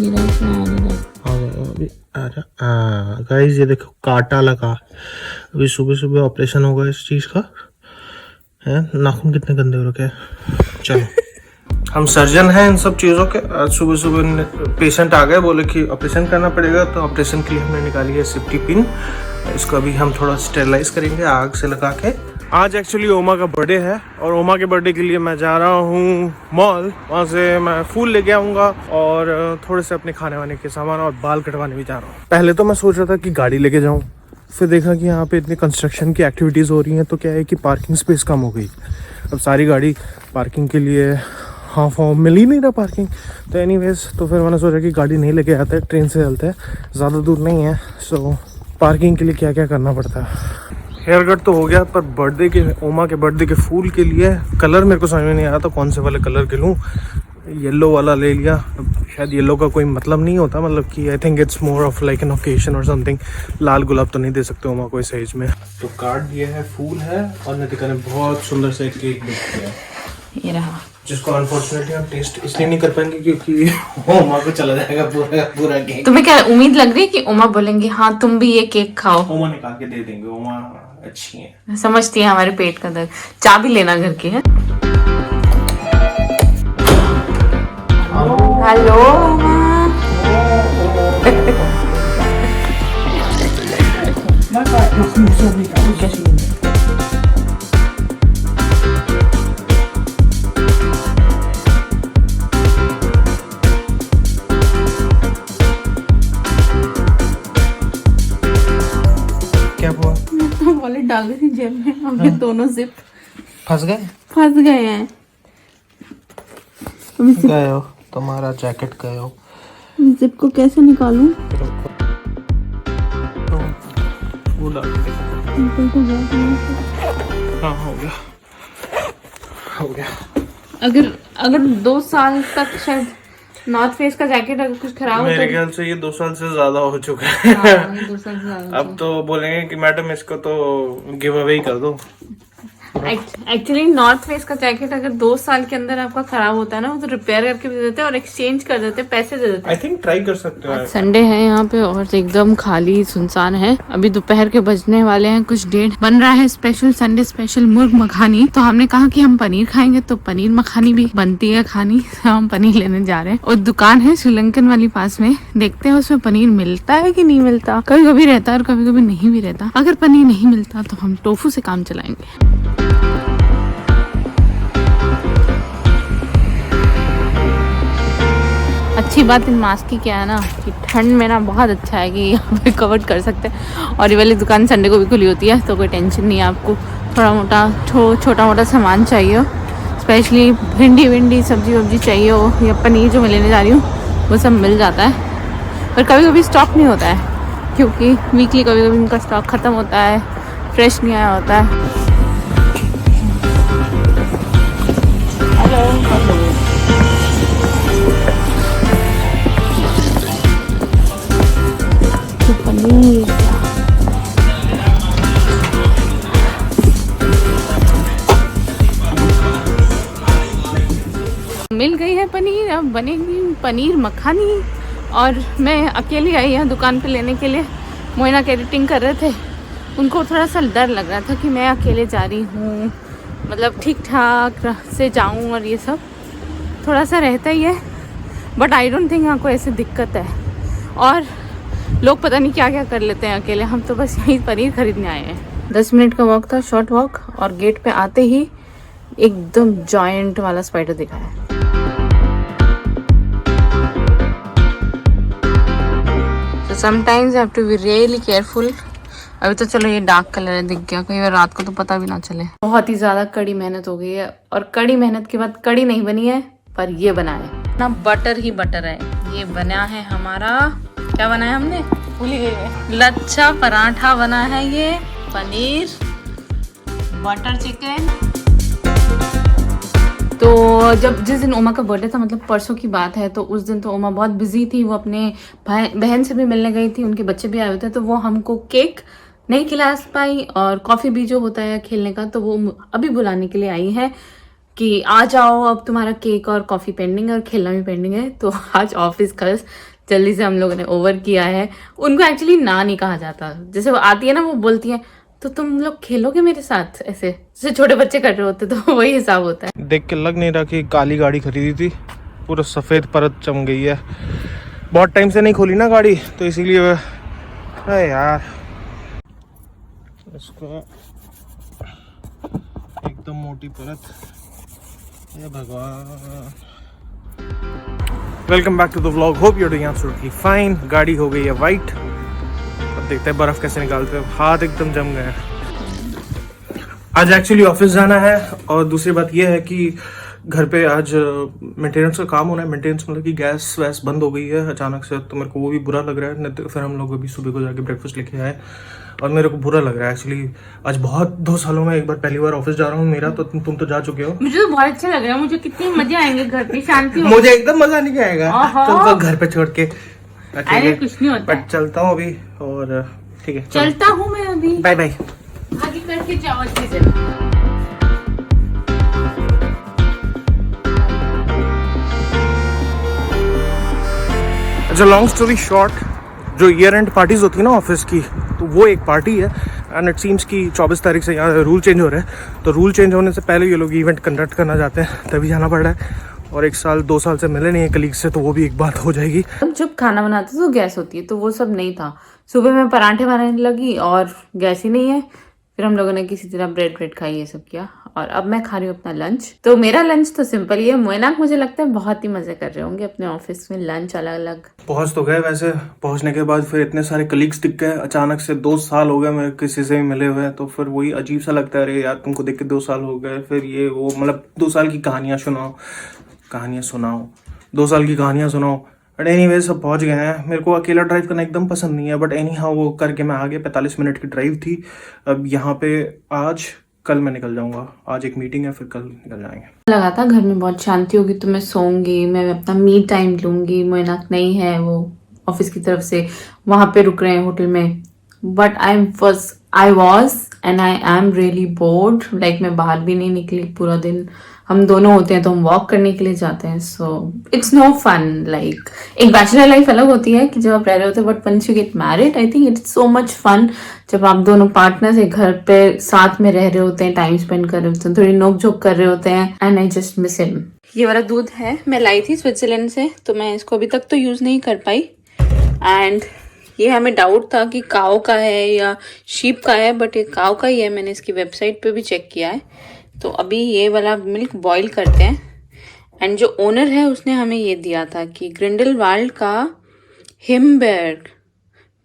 अभी गाइस ये देखो कांटा लगा। अभी सुबह सुबह ऑपरेशन होगा इस चीज का। है नाखून कितने गंदे हो रखे हैं। चलो हम सर्जन हैं इन सब चीज़ों के। आज सुबह सुबह पेशेंट आ गए, बोले कि ऑपरेशन करना पड़ेगा, तो ऑपरेशन के लिए हमने निकाली है सेफ्टी पिन। इसको अभी हम थोड़ा स्टेरलाइज करेंगे आग से लगा के। आज एक्चुअली ओमा का बर्थडे है और ओमा के बर्थडे के लिए मैं जा रहा हूँ मॉल। वहाँ से मैं फूल लेके आऊँगा और थोड़े से अपने खाने वाने के सामान और बाल कटवाने भी जा रहा हूँ। पहले तो मैं सोच रहा था कि गाड़ी लेके जाऊँ, फिर देखा कि यहाँ पे इतनी कंस्ट्रक्शन की एक्टिविटीज़ हो रही हैं, तो क्या है कि पार्किंग स्पेस कम हो गई। अब सारी गाड़ी पार्किंग के लिए हाफ मिल ही नहीं रहा पार्किंग। तो एनीवेज तो फिर मैंने सोचा कि गाड़ी नहीं लेके आते, ट्रेन से चलते हैं, ज़्यादा दूर नहीं है। सो पार्किंग के लिए क्या क्या करना पड़ता है। हेयर कट तो हो गया, पर बर्थडे के ओमा के बर्थडे के फूल के लिए कलर मेरे को समझ में नहीं आ रहा था कौन से वाले कलर के लूँ। येलो वाला ले लिया। शायद येलो का कोई मतलब नहीं होता, मतलब कि आई think it's more of like an occasion और समथिंग। लाल गुलाब तो नहीं दे सकते ओमा को इस एज में। तो कार्ड दिया है, फूल है और नितिका ने बहुत सुंदर से एक केक बेक किया है, ये रहा, जिसको अनफॉर्चुनेटली हम टेस्ट इसलिए नहीं कर पाएंगे क्योंकि ओमा को चला जाएगा पूरा पूरा केक। तुम्हें क्या उम्मीद लग रही है कि ओमा बोलेंगे हाँ तुम भी ये केक खाओ? ओमा निकाल के दे देंगे, ओमा अच्छी है, समझती है हमारे पेट का दर्द। चाबी लेना घर की है। हेलो क्या हुआ? तो वॉलेट डाल रही थी जेब में, अब ये दोनों जिप फंस गए हैं। गए हो तुम्हारा जैकेट गए हो। जिप को कैसे निकालूं? वो डाल के हाँ हो गया। अगर 2 साल तक शायद नॉर्थ फेस का जैकेट अगर कुछ खराब हो मेरे ख्याल से ये 2 साल से ज्यादा हो चुका है। हाँ, ये 2 साल से ज्यादा। अब तो बोलेंगे कि मैडम इसको तो गिव अवे ही कर दो। एक्चुअली नॉर्थ फेस का जैकेट अगर 2 साल के अंदर आपका खराब होता है ना, वो तो रिपेयर करके भी देते हैं और एक्सचेंज कर देते हैं, पैसे दे देते हैं। आई थिंक ट्राई कर सकते हो। संडे है यहाँ पे और एकदम खाली सुनसान है। अभी दोपहर के बजने वाले हैं कुछ 1:30। बन रहा है स्पेशल संडे स्पेशल मुर्ग मखानी। तो हमने कहा कि हम पनीर खाएंगे, तो पनीर मखानी भी बनती है खानी। हम पनीर लेने जा रहे हैं और दुकान है श्रीलंकन वाली पास में। देखते हैं उसमें पनीर मिलता है कि नहीं मिलता। कभी कभी रहता है और कभी कभी नहीं भी रहता। अगर पनीर नहीं मिलता तो हम टोफू से काम चलाएंगे। अच्छी बात इन मास्क की क्या है ना कि ठंड में ना बहुत अच्छा है कि यहाँ पे कवर कर सकते हैं। और ये वाली दुकान संडे को भी खुली होती है, तो कोई टेंशन नहीं है आपको। थोड़ा मोटा छोटा मोटा सामान चाहिए हो, स्पेशली भिंडी विंडी सब्जी वब्जी चाहिए हो, या पनीर जो मैं लेने जा रही हूँ वो सब मिल जाता है। पर कभी कभी स्टॉक नहीं होता है, क्योंकि वीकली कभी कभी उनका स्टॉक ख़त्म होता है, फ्रेश नहीं आया होता है। मिल गई है पनीर, अब बनेगी पनीर मखानी। और मैं अकेली आई हूँ दुकान पे लेने के लिए। मोइना के एडिटिंग कर रहे थे, उनको थोड़ा सा डर लग रहा था कि मैं अकेले जा रही हूँ, मतलब ठीक ठाक से जाऊँ और ये सब थोड़ा सा रहता ही है। बट आई डोंट थिंक यहाँ कोई ऐसी दिक्कत है। और लोग पता नहीं क्या क्या कर लेते हैं अकेले, हम तो बस यहीं पनीर खरीदने आए हैं। 10 मिनट का वॉक था, शॉर्ट वॉक, और गेट पे आते ही एकदम जॉइंट वाला स्पाइडर दिखा है। So sometimes you have to be really careful। अभी तो चलो ये डार्क कलर है, दिख गया, कई बार रात को तो पता भी ना चले। बहुत ही ज्यादा कड़ी मेहनत हो गई है, और कड़ी मेहनत के बाद कड़ी नहीं बनी है, पर ये बना है ना, बटर ही बटर है। ये बना है हमारा, क्या बना है हमने भूल ही गई है, लच्छा पराठा बना है। ये पनीर बटर चिकन। तो जिस दिन ओमा का बर्थडे था, मतलब परसों की बात है, तो उस दिन तो ओमा बहुत बिजी थी। वो अपने बहन से भी मिलने गई थी, उनके बच्चे भी आए हुए थे, तो वो हमको केक नहीं खिला पाई और कॉफ़ी भी जो होता है खेलने का, तो वो अभी बुलाने के लिए आई है कि आ जाओ, अब तुम्हारा केक और कॉफ़ी पेंडिंग है और खेलना भी पेंडिंग है। तो आज ऑफिस कल जल्दी से हम लोगों ने ओवर किया है। उनको एक्चुअली ना नहीं कहा जाता, जैसे वो आती है ना, वो बोलती है तो तुम लोग खेलोगे मेरे साथ, ऐसे जैसे छोटे बच्चे कर रहे होते, तो वही हिसाब होता है। देख के लग नहीं रहा कि काली गाड़ी खरीदी थी, पूरा सफ़ेद परत चम गई है। बहुत टाइम से नहीं खोली ना गाड़ी, तो इसीलिए अरे यार इसको एकदम मोटी परत, ये भगवान। Welcome back to the vlog, hope you are doing absolutely fine. गाड़ी हो गई है वाइट, अब देखते हैं बर्फ कैसे निकालते हैं। हाथ एकदम जम गए हैं। आज एक्चुअली ऑफिस जाना है, और दूसरी बात यह है कि घर पे आज मेंटेनेंस का काम होना है। मेंटेनेंस मतलब कि गैस वैस बंद हो गई है अचानक से, तो मेरे को वो भी बुरा लग रहा है। नहीं तो फिर हम लोग अभी सुबह को जाके ब्रेकफास्ट लेके आए, और मेरे को बुरा लग रहा है एक्चुअली। आज बहुत 2 सालों में एक बार पहली बार ऑफिस जा रहा हूँ मेरा, तो तुम तो जा चुके हो। मुझे तो बहुत अच्छा लग रहा है, मुझे कितने मजे आएंगे घर पे, शांति होगी। मुझे एकदम मजा नहीं आएगा तुमको घर पे छोड़ के अरे कुछ नहीं होता, बट चलता हूँ अभी, और ठीक है चलता हूँ मैं अभी। Bye bye. आगे करके जाओ अच्छे से। अच्छा, लॉन्ग स्टोरी शॉर्ट, जो ईयर एंड पार्टीज होती है ना ऑफिस की, तो वो एक पार्टी है। एंड इट सीम्स कि 24 तारीख से यहाँ रूल चेंज हो रहे हैं, तो रूल चेंज होने से पहले ये लोग इवेंट कंडक्ट करना चाहते हैं, तभी जाना पड़ रहा है। और 1 साल 2 साल से मिले नहीं है कलीग से, तो वो भी एक बात हो जाएगी। हम जब खाना बनाते तो गैस होती है, तो वो सब नहीं था। सुबह में पराठे बनाने लगी और गैस ही नहीं है, फिर हम लोगों ने किसी तरह ब्रेड खाई, ये सब किया, और अब मैं खा रही हूँ अपना लंच। तो मेरा लंच तो सिंपल ही है। मोइनाक मुझे लगता है बहुत ही मजे कर रहे होंगे अपने ऑफिस में, लंच अलग अलग। पहुंच तो गए, वैसे पहुंचने के बाद फिर इतने सारे कलीग्स दिख गए अचानक से। 2 साल हो गए मेरे किसी से भी मिले हुए, तो फिर वही अजीब सा लगता है, अरे यार तुमको देख के 2 साल हो गए। फिर ये वो मतलब 2 साल की कहानियां सुनाओ 2 साल की कहानियां सुनाओ। बट एनीवे सब पहुंच गए हैं। मेरे को अकेला ड्राइव करना एकदम पसंद नहीं है, बट एनी हाउ वो करके मैं आ गया। 45 मिनट की ड्राइव थी। अब यहाँ पे कल मैं निकल जाऊंगा। आज एक मीटिंग है, फिर कल निकल जाएंगे। लगा था घर में बहुत शांति होगी तो मैं सोऊंगी, मैं अपना मी टाइम लूंगी। मोइनाक नहीं है, वो ऑफिस की तरफ से वहां पे रुक रहे हैं होटल में। But I was and I am really bored. Like मैं बाहर भी नहीं निकली पूरा दिन। हम दोनों होते हैं तो हम वॉक करने के लिए जाते हैं, so it's no fun. Like एक बैचलर लाइफ अलग होती है कि जब आप रह रहे होते हैं, but once you get married I think it's so much fun. जब आप दोनों पार्टनर्स एक घर पे साथ में रह रहे होते हैं, टाइम स्पेंड कर रहे होते हैं, थोड़ी नोक झोंक कर रहे होते हैं, and I just miss him. ये वाला दूध है, मैं लाई थी स्विट्जरलैंड से, तो मैं इसको अभी तक तो यूज नहीं कर पाई। एंड ये हमें डाउट था कि काऊ का है या शीप का है, बट ये काऊ का ही है। मैंने इसकी वेबसाइट पे भी चेक किया है। तो अभी ये वाला मिल्क बॉईल करते हैं। एंड जो ओनर है उसने हमें ये दिया था कि ग्रिंडलवाल्ड का हिमबर्ग,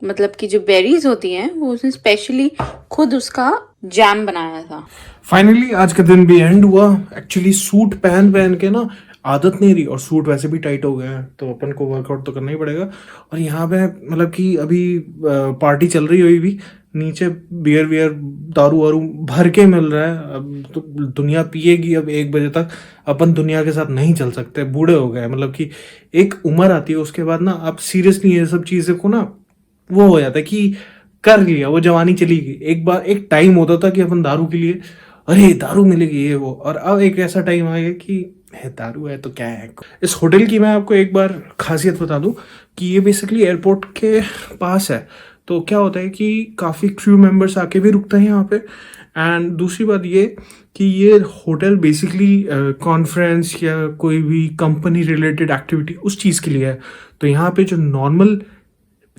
मतलब कि जो बेरीज होती हैं, वो उसने स्पेशली खुद उसका जैम बनाया था। फाइनली आज का दिन भी एंड हुआ। एक्चुअली सूट पहन के ना आदत नहीं रही, और सूट वैसे भी टाइट हो गए हैं, तो अपन को वर्कआउट तो करना ही पड़ेगा। और यहाँ पे मतलब कि अभी पार्टी चल रही हुई भी, नीचे बियर वियर दारू वारू भर के मिल रहा है। अब तो दुनिया पिएगी अब 1 बजे तक। अपन दुनिया के साथ नहीं चल सकते, बूढ़े हो गए। मतलब कि एक उम्र आती है, उसके बाद ना आप सीरियसली ये सब चीज़ें को ना वो हो जाता है कि कर लिया, वो जवानी चली गई। एक बार एक टाइम होता था कि अपन दारू के लिए अरे दारू मिलेगी ये वो, और अब एक ऐसा टाइम आ गया कि दारू है तो क्या है। इस होटल की मैं आपको एक बार खासियत बता दूं कि ये बेसिकली एयरपोर्ट के पास है। तो क्या होता है कि काफ़ी क्रू मेंबर्स आके भी रुकते हैं यहाँ पे। एंड दूसरी बात ये कि ये होटल बेसिकली कॉन्फ्रेंस या कोई भी कंपनी रिलेटेड एक्टिविटी उस चीज़ के लिए है। तो यहाँ पे जो नॉर्मल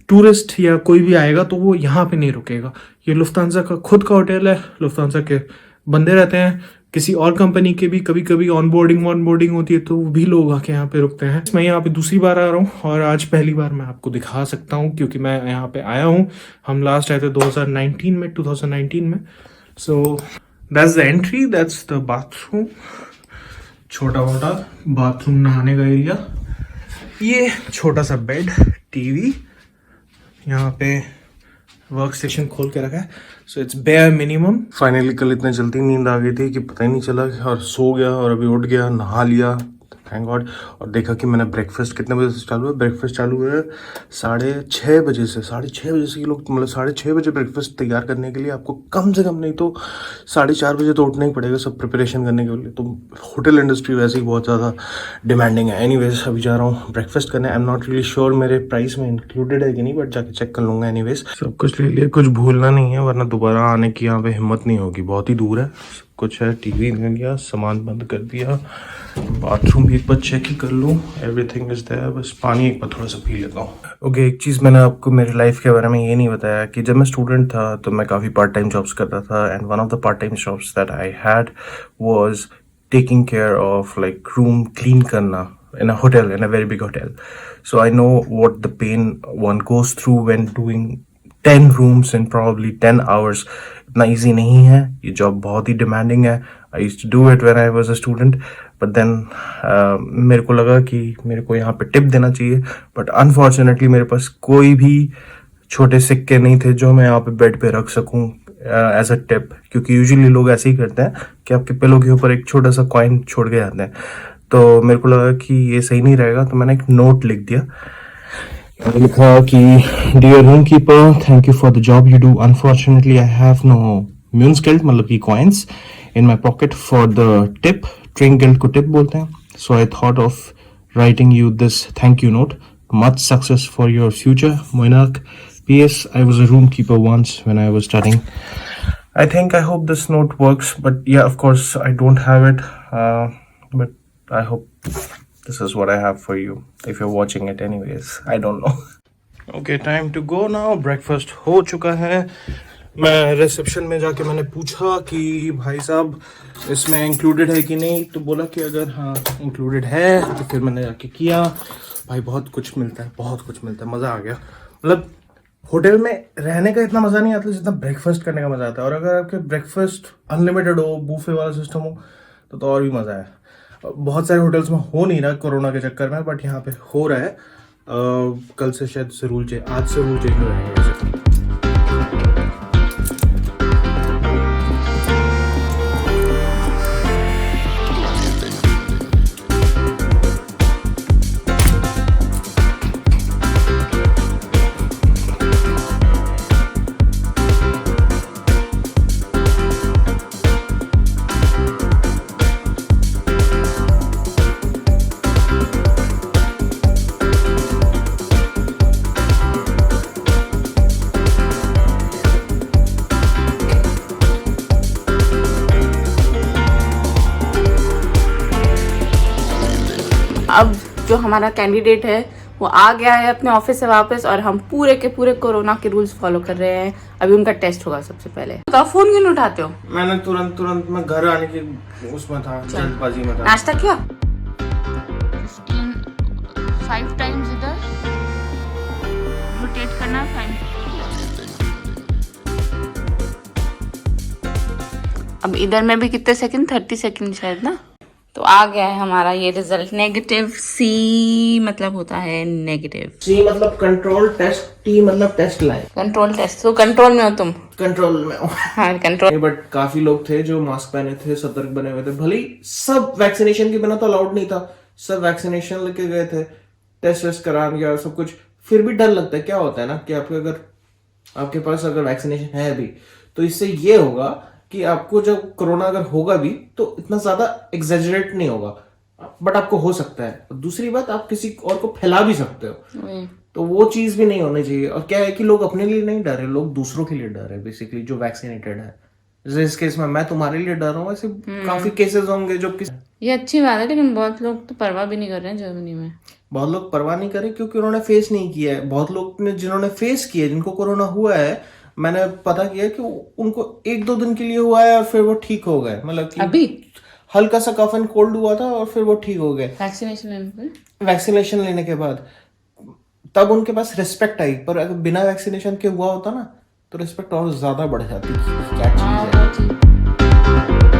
टूरिस्ट या कोई भी आएगा तो वो यहाँ पे नहीं रुकेगा। ये लुफ्तांसा का खुद का होटल है, लुफ्तांसा के बंदे रहते हैं। किसी और कंपनी के भी कभी कभी ऑनबोर्डिंग होती है, तो वो भी लोग आके यहाँ पे रुकते हैं। मैं यहाँ पे दूसरी बार आ रहा हूँ, और आज पहली बार मैं आपको दिखा सकता हूँ क्योंकि मैं यहाँ पे आया हूँ। हम लास्ट आए थे 2019 में। So that's the entry, that's the bathroom. छोटा मोटा बाथरूम, नहाने का एरिया, ये छोटा सा बेड, टीवी, यहाँ पे वर्क स्टेशन खोल के रखा है। So its bare minimum. Finally कल इतने जल्दी नींद आ गई थी कि पता ही नहीं चला, और सो गया और अभी उठ गया, नहा लिया, थैंक गॉड। और देखा कि मैंने ब्रेकफास्ट कितने बजे से चालू है, ब्रेकफास्ट चालू है 6:30 बजे से। 6:30 बजे से ये लोग, मतलब 6:30 बजे ब्रेकफास्ट तैयार करने के लिए आपको कम से कम नहीं तो 4:30 बजे तो उठना ही पड़ेगा सब प्रिपरेशन करने के लिए। तो होटल इंडस्ट्री वैसे ही बहुत ज़्यादा डिमांडिंग है। एनीवेज अभी जा रहा हूँ ब्रेकफास्ट करने। I am not really sure मेरे प्राइस में इंक्लूडेड है कि नहीं, बट जाके चेक कर लूँगा। एनीवेज सब कुछ ले लिया, कुछ भूलना नहीं है वरना दोबारा आने की यहाँ पे हिम्मत नहीं होगी, बहुत ही दूर है। कुछ है, टीवी ले लिया, सामान बंद कर दिया, बाथरूम भी एक बार चेक ही कर लूँ, एवरीथिंग इज देयर। बस पानी एक बार थोड़ा सा पी लेता हूँ। ओके, एक चीज़ मैंने आपको मेरी लाइफ के बारे में ये नहीं बताया कि जब मैं स्टूडेंट था तो मैं काफ़ी पार्ट टाइम जॉब्स करता था, and one of the part time jobs that I had was taking care of like room clean करना in a hotel, in a very big hotel. So I know what the pain one goes through when doing 10 rooms in probably 10 hours. इतना easy नहीं है, ये job बहुत ही demanding है. I used to do it when I was a student, but then मेरे को लगा कि मेरे को यहाँ पे टिप देना चाहिए, but unfortunately मेरे पास कोई भी छोटे सिक्के नहीं थे जो मैं यहाँ पे बेड पे रख सकूँ एज अ टिप, क्योंकि यूजुअली लोग ऐसे ही करते हैं कि आपके पिलो के ऊपर एक छोटा सा कॉइन छोड़ के जाते हैं। तो मेरे को लगा कि ये सही नहीं रहेगा, तो मैंने एक नोट लिख दिया। मैंने लिखा कि dear room keeper, thank you for the job you do, unfortunately I have no म्यून्स गिल्ड, मतलब कि coins in my pocket for the tip. ड्रिंक गिल्ड को टिप बोलते हैं। So I thought of writing you this thank you note. Much success for your future Moinak. PS, I was a room keeper once when I was studying. I hope this note works, but yeah, of course I don't have it, but I hope this is what I have for you if you're watching it anyways. I don't know. Okay, time to go now. Breakfast हो चुका है। मैं reception में जाके मैंने पूछा कि भाई साहब इसमें इंक्लूडेड है कि नहीं, तो बोला कि अगर हाँ इंक्लूडेड है, तो फिर मैंने जाके किया। भाई बहुत कुछ मिलता है, बहुत कुछ मिलता है, मज़ा आ गया। मतलब होटल में रहने का इतना मज़ा नहीं आता जितना ब्रेकफास्ट करने का मज़ा आता है। और अगर आपके ब्रेकफास्ट अनलिमिटेड हो, बूफे वाला सिस्टम हो, तो और भी मज़ा है। बहुत सारे होटल्स में हो नहीं रहा कोरोना के चक्कर में, बट यहाँ पे हो रहा है। कल से शायद से रूल चेंज, आज से रूल चेंज हो रहे हैं वैसे। अब जो हमारा कैंडिडेट है वो आ गया है अपने ऑफिस से वापस, और हम पूरे के पूरे कोरोना के रूल्स फॉलो कर रहे हैं। अभी उनका टेस्ट होगा सबसे पहले। तो फोन क्यों नहीं उठाते हो? मैंने तुरंत मैं घर आने की उसमें था, जल्दबाजी में था। नाश्ता किया? 5 टाइम्स इधर रोटेट करना, 5। अब इधर में भी कितने सेकंड, 30 सेकंड शायद ना। तो आ गया है हमारा ये रिजल्ट नेगेटिव। C मतलब होता है नेगेटिव। C मतलब कंट्रोल टेस्ट, T मतलब टेस्ट लाए। Control test. तो कंट्रोल में हो तुम? कंट्रोल में हो। हाँ कंट्रोल। बट काफी लोग थे जो मास्क पहने थे, सतर्क बने हुए थे। भले सब वैक्सीनेशन के बिना तो अलाउड नहीं था, सब वैक्सीनेशन लेके गए थे, टेस्ट वेस्ट करा गया सब कुछ, फिर भी डर लगता है। क्या होता है ना कि आपके पास अगर वैक्सीनेशन है अभी, तो इससे ये होगा कि आपको जब कोरोना अगर होगा भी तो इतना ज्यादा एग्जेजरेट नहीं होगा, बट आपको हो सकता है। और दूसरी बात, आप किसी और को फैला भी सकते हो, तो वो चीज भी नहीं होनी चाहिए। और क्या है कि लोग अपने लिए नहीं डर रहे, लोग दूसरों के लिए डर रहे बेसिकली, जो वैक्सीनेटेड है। जैसे इस केस में मैं तुम्हारे लिए डर रहा हूँ, ऐसे काफी केसेस होंगे जो ये अच्छी बात है, लेकिन बहुत लोग तो परवाह भी नहीं कर रहे हैं जर्मनी में। बहुत लोग परवाह नहीं कर रहे क्योंकि उन्होंने फेस नहीं किया है। बहुत लोग ने जिन्होंने फेस किया, जिनको कोरोना हुआ है, मैंने पता किया कि उनको 1-2 दिन के लिए हुआ है और फिर वो ठीक हो गए। मतलब कि अभी हल्का सा कफ एंड कोल्ड हुआ था और फिर वो ठीक हो गए वैक्सीनेशन लेने के बाद। तब उनके पास रिस्पेक्ट आई, पर अगर बिना वैक्सीनेशन के हुआ होता ना, तो रिस्पेक्ट और ज्यादा बढ़ जाती। क्या चीज है।